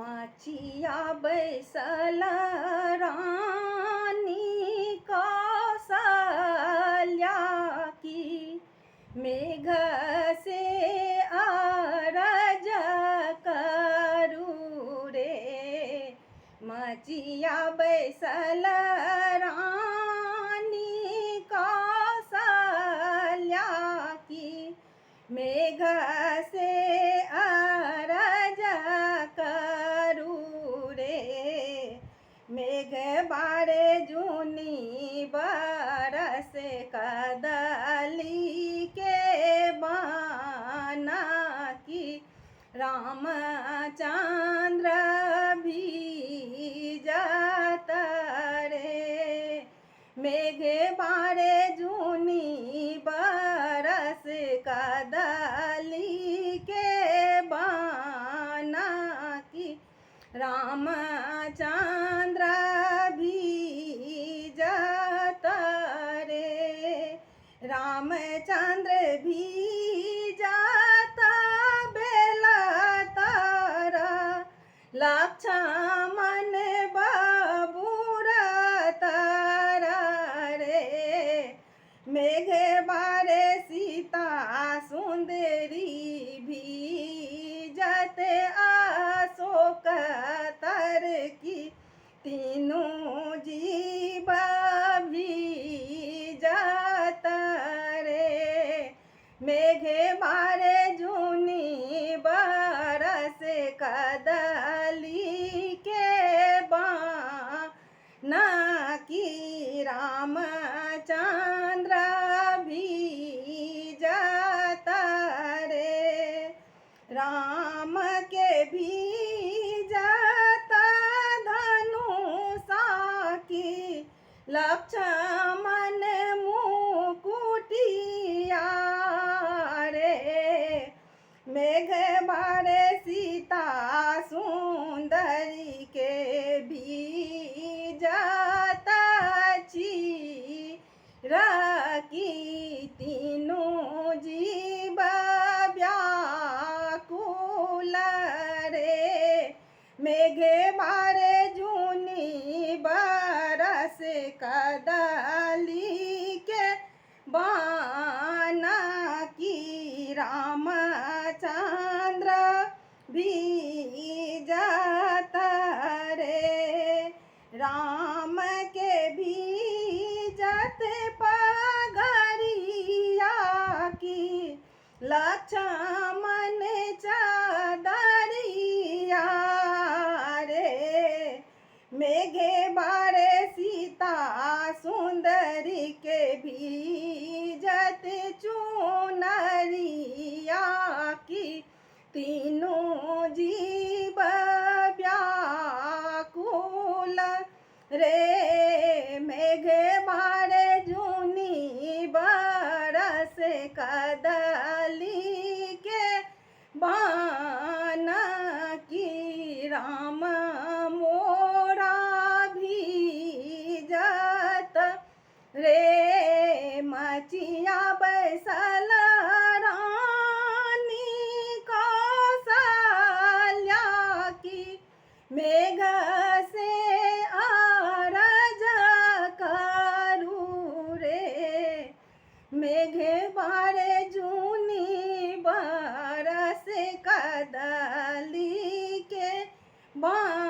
माचिया बैसल रानी कौशल्या की मेघ से अरज करू रे। माचिया बैसल रानी कौशल्या की मेघ से अरज करू रे। मेघ बारे जूनी बरस कदली के बाना की रामचंद्र भीजत रे। मेघ बारे जूनी बरस कदली के बाना की रामचंद्र भीजत रे। रामचंद्र भीजत बेलतर लक्ष्मण बबूरत रे। मेघ बारे सीता सुंदरी भीजत अशोक तर की तीनों जीव भीजत रे। मेघ बारे जूनी बरस कदली के बाना की रामचंद्र भीजत रे। राम के भीजत धनुषा की लक्ष्मण मुकुटिया रे। मेघ बारे सीता सुंदरी के भीजत चीर की तीनों जीव व्याकुल रे। मेघ बारे जूनी बरस कदली के बाना की रामचंद्र भीजत रे। राम के भीजत पगड़िया की लक्ष्मण चदरिया रे। मेघ बारे सीता सुंदरी के भीजत चुनरिया की तीनों जीव व्याकुल रे। मेघ बारे जूनी बरस कदली के बाना की राम मोरा भीजत रे। मचिया बैसल रानी कौशल्या की मेघ से अरज करू रे। मेघ बारे जूनी बरस कदली के बाना